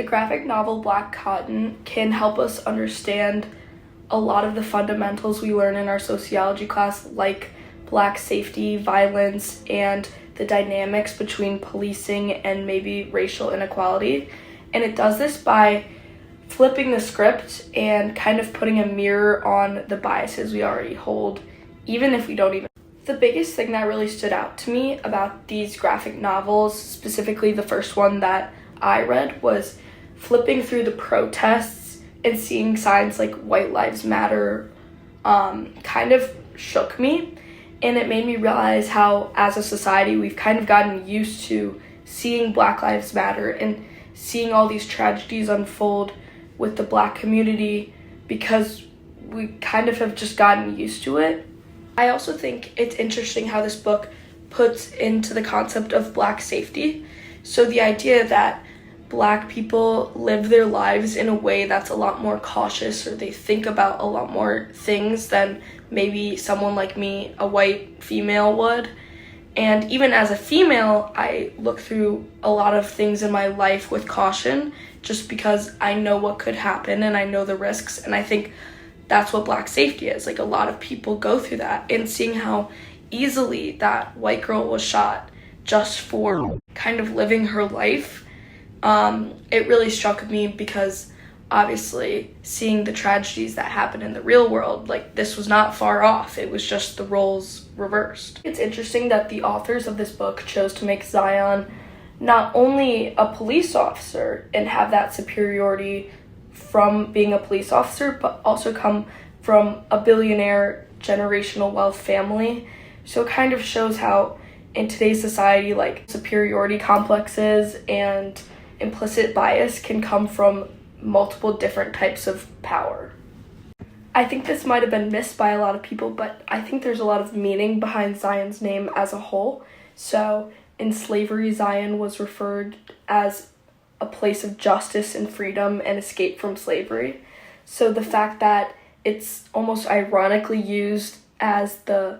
The graphic novel Black Cotton can help us understand a lot of the fundamentals we learn in our sociology class, like Black safety, violence, and the dynamics between policing and maybe racial inequality. And it does this by flipping the script and kind of putting a mirror on the biases we already hold, even if we don't even. The biggest thing that really stood out to me about these graphic novels, specifically the first one that I read, was flipping through the protests and seeing signs like White Lives Matter kind of shook me. And it made me realize how, as a society, we've kind of gotten used to seeing Black Lives Matter and seeing all these tragedies unfold with the Black community because we kind of have just gotten used to it. I also think it's interesting how this book puts into the concept of Black safety. So the idea that Black people live their lives in a way that's a lot more cautious, or they think about a lot more things than maybe someone like me, a white female, would. And even as a female, I look through a lot of things in my life with caution just because I know what could happen and I know the risks. And I think that's what Black safety is. Like, a lot of people go through that, and seeing how easily that white girl was shot just for kind of living her life, it really struck me because obviously seeing the tragedies that happen in the real world, like, this was not far off. It was just the roles reversed. It's interesting that the authors of this book chose to make Zion not only a police officer and have that superiority from being a police officer, but also come from a billionaire generational wealth family. So it kind of shows how in today's society, like, superiority complexes and implicit bias can come from multiple different types of power. I think this might have been missed by a lot of people, but I think there's a lot of meaning behind Zion's name as a whole. So in slavery, Zion was referred as a place of justice and freedom and escape from slavery. So the fact that it's almost ironically used as the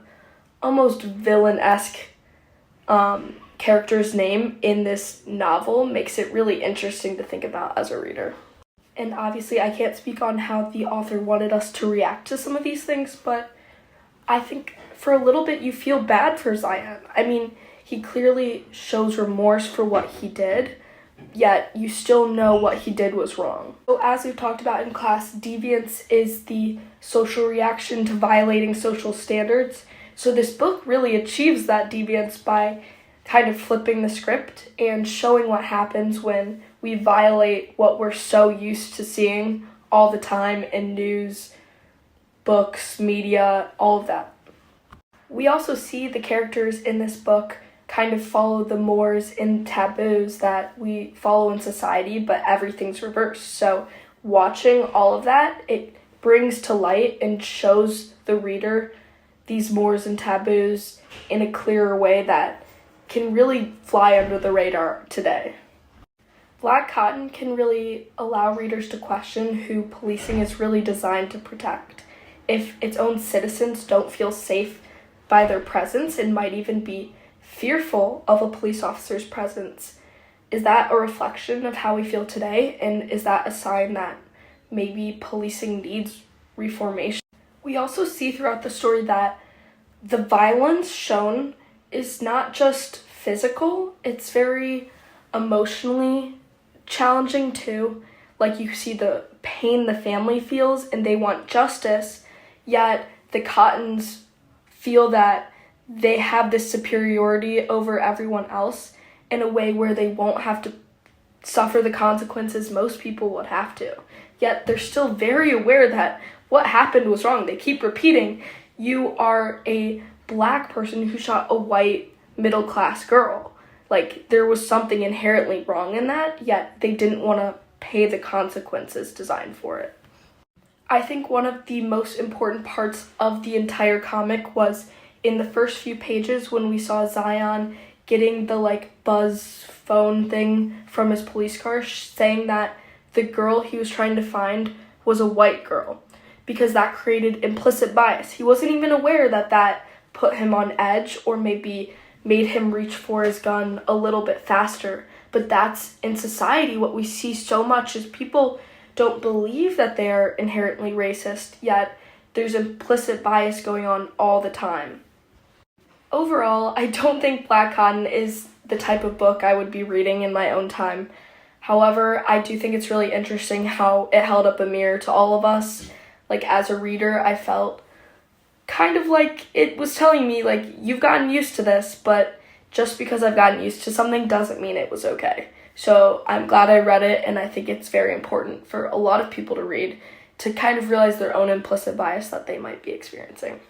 almost villain-esque character's name in this novel makes it really interesting to think about as a reader. And obviously I can't speak on how the author wanted us to react to some of these things, but I think for a little bit you feel bad for Zion. I mean, he clearly shows remorse for what he did, yet you still know what he did was wrong. So as we've talked about in class, deviance is the social reaction to violating social standards. So this book really achieves that deviance by kind of flipping the script and showing what happens when we violate what we're so used to seeing all the time in news, books, media, all of that. We also see the characters in this book kind of follow the mores and taboos that we follow in society, but everything's reversed. So watching all of that, it brings to light and shows the reader these mores and taboos in a clearer way that can really fly under the radar today. Black Cotton can really allow readers to question who policing is really designed to protect. If its own citizens don't feel safe by their presence and might even be fearful of a police officer's presence, is that a reflection of how we feel today? And is that a sign that maybe policing needs reformation? We also see throughout the story that the violence shown is not just physical, it's very emotionally challenging too. Like, you see the pain the family feels and they want justice, yet the Cottons feel that they have this superiority over everyone else in a way where they won't have to suffer the consequences most people would have to. Yet they're still very aware that what happened was wrong. They keep repeating, you are a Black person who shot a white middle-class girl. Like, there was something inherently wrong in that, yet they didn't want to pay the consequences designed for it. I think one of the most important parts of the entire comic was in the first few pages when we saw Zion getting the buzz phone thing from his police car saying that the girl he was trying to find was a white girl, because that created implicit bias. He wasn't even aware that that put him on edge or maybe made him reach for his gun a little bit faster, But that's in society what we see so much is people don't believe that they are inherently racist, yet there's implicit bias going on all the time. Overall, I don't think Black Cotton is the type of book I would be reading in my own time. However, I do think it's really interesting how it held up a mirror to all of us. Like, as a reader, I felt kind of like it was telling me, like, you've gotten used to this, but just because I've gotten used to something doesn't mean it was okay. So I'm glad I read it, and I think it's very important for a lot of people to read to kind of realize their own implicit bias that they might be experiencing.